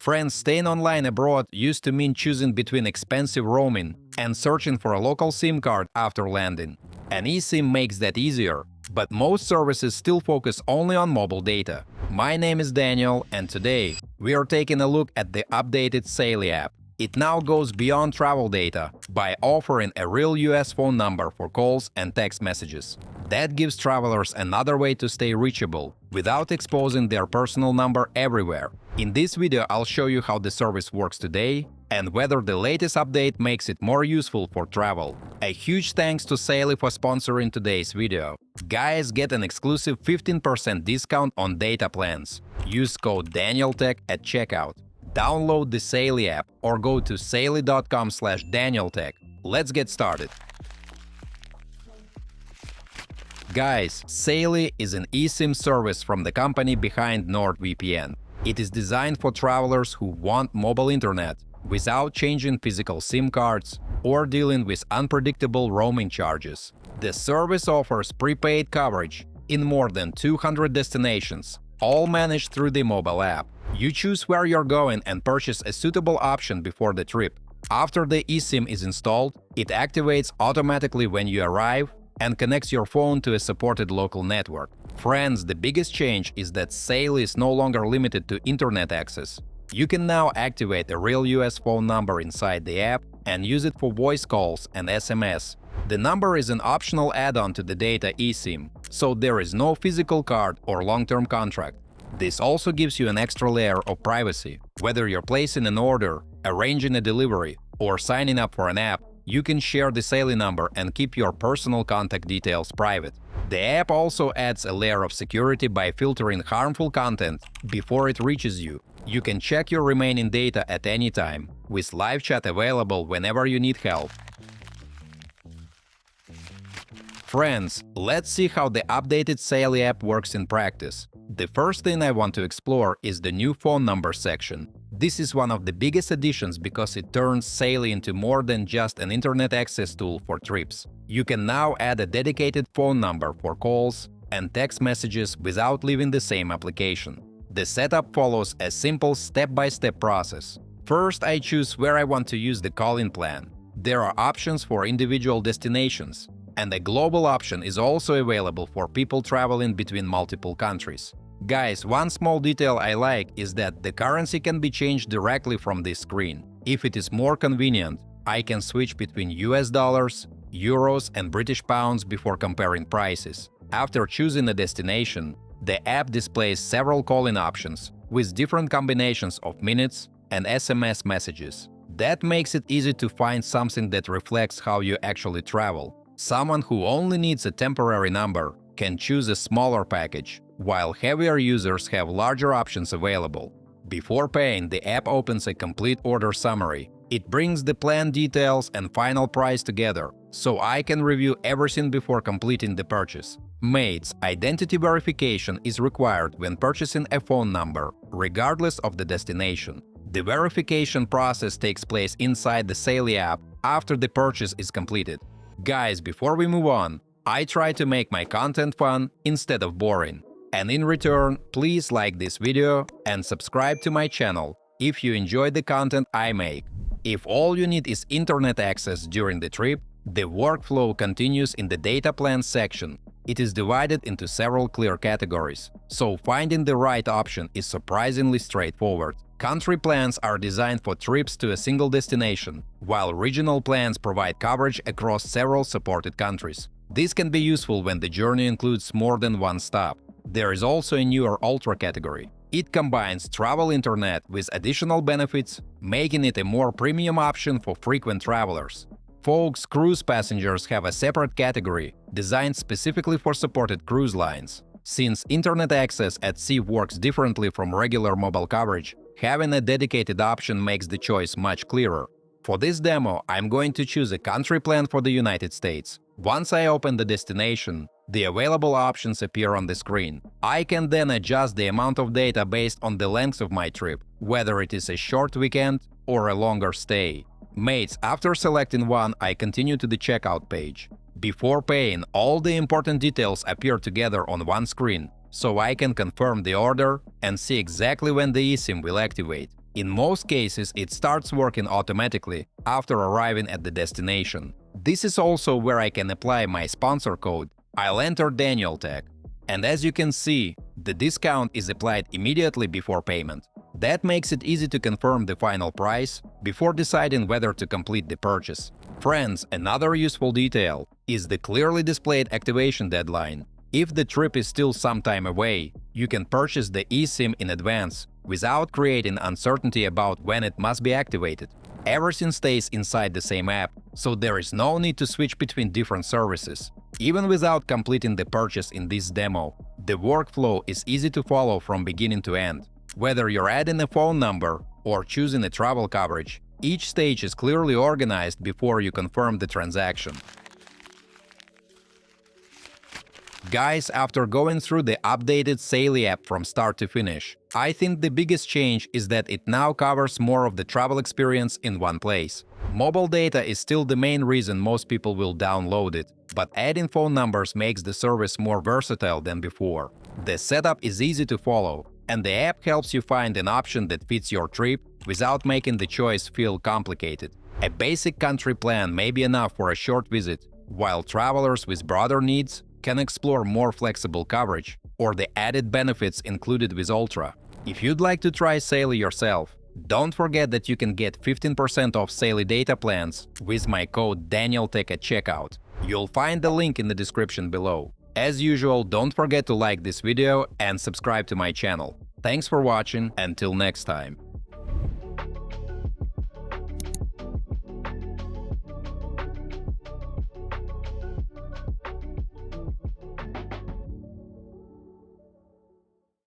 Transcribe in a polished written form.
Friends, staying online abroad used to mean choosing between expensive roaming and searching for a local SIM card after landing. An eSIM makes that easier, but most services still focus only on mobile data. My name is Daniel, and today we are taking a look at the updated Saily app. It now goes beyond travel data by offering a real US phone number for calls and text messages. That gives travelers another way to stay reachable without exposing their personal number everywhere. In this video, I'll show you how the service works today and whether the latest update makes it more useful for travel. A huge thanks to Saily for sponsoring today's video. Guys, get an exclusive 15% discount on data plans. Use code DanielTech at checkout. Download the Saily app or go to saily.com/DanielTech. Let's get started. Guys, Saily is an eSIM service from the company behind NordVPN. It is designed for travelers who want mobile internet without changing physical SIM cards or dealing with unpredictable roaming charges. The service offers prepaid coverage in more than 200 destinations, all managed through the mobile app. You choose where you're going and purchase a suitable option before the trip. After the eSIM is installed, it activates automatically when you arrive and connects your phone to a supported local network. Friends, the biggest change is that Saily is no longer limited to internet access. You can now activate a real US phone number inside the app and use it for voice calls and SMS. The number is an optional add-on to the data eSIM, so there is no physical card or long-term contract. This also gives you an extra layer of privacy. Whether you're placing an order, arranging a delivery, or signing up for an app, you can share the Saily number and keep your personal contact details private. The app also adds a layer of security by filtering harmful content before it reaches you. You can check your remaining data at any time, with live chat available whenever you need help. Friends, let's see how the updated Saily app works in practice. The first thing I want to explore is the new phone number section. This is one of the biggest additions because it turns Saily into more than just an internet access tool for trips. You can now add a dedicated phone number for calls and text messages without leaving the same application. The setup follows a simple step-by-step process. First, I choose where I want to use the calling plan. There are options for individual destinations, and a global option is also available for people traveling between multiple countries. Guys, one small detail I like is that the currency can be changed directly from this screen. If it is more convenient, I can switch between US dollars, euros, and British pounds before comparing prices. After choosing a destination, the app displays several calling options with different combinations of minutes and SMS messages. That makes it easy to find something that reflects how you actually travel. Someone who only needs a temporary number can choose a smaller package, while heavier users have larger options available. Before paying, the app opens a complete order summary. It brings the plan details and final price together, so I can review everything before completing the purchase. Mates, identity verification is required when purchasing a phone number, regardless of the destination. The verification process takes place inside the Saily app after the purchase is completed. Guys, before we move on, I try to make my content fun instead of boring. And in return, please like this video and subscribe to my channel if you enjoy the content I make. If all you need is internet access during the trip, the workflow continues in the data plan section. It is divided into several clear categories, so finding the right option is surprisingly straightforward. Country plans are designed for trips to a single destination, while regional plans provide coverage across several supported countries. This can be useful when the journey includes more than one stop. There is also a newer Ultra category. It combines travel internet with additional benefits, making it a more premium option for frequent travelers. Folks, cruise passengers have a separate category designed specifically for supported cruise lines. Since internet access at sea works differently from regular mobile coverage, having a dedicated option makes the choice much clearer. For this demo, I'm going to choose a country plan for the United States. Once I open the destination, the available options appear on the screen. I can then adjust the amount of data based on the length of my trip, whether it is a short weekend or a longer stay. Mates, after selecting one, I continue to the checkout page. Before paying, all the important details appear together on one screen, so I can confirm the order and see exactly when the eSIM will activate. In most cases, it starts working automatically after arriving at the destination. This is also where I can apply my sponsor code. I'll enter Daniel tag. And as you can see, the discount is applied immediately before payment. That makes it easy to confirm the final price before deciding whether to complete the purchase. Friends, another useful detail is the clearly displayed activation deadline. If the trip is still some time away, you can purchase the eSIM in advance without creating uncertainty about when it must be activated. Everything stays inside the same app, so there is no need to switch between different services. Even without completing the purchase in this demo, the workflow is easy to follow from beginning to end. Whether you're adding a phone number or choosing a travel coverage, each stage is clearly organized before you confirm the transaction. Guys, after going through the updated Saily app from start to finish, I think the biggest change is that it now covers more of the travel experience in one place. Mobile data is still the main reason most people will download it, but adding phone numbers makes the service more versatile than before. The setup is easy to follow, and the app helps you find an option that fits your trip without making the choice feel complicated. A basic country plan may be enough for a short visit, while travelers with broader needs can explore more flexible coverage or the added benefits included with Ultra. If you'd like to try Saily yourself, don't forget that you can get 15% off Saily data plans with my code DanielTech at checkout. You'll find the link in the description below. As usual, don't forget to like this video and subscribe to my channel. Thanks for watching, until next time.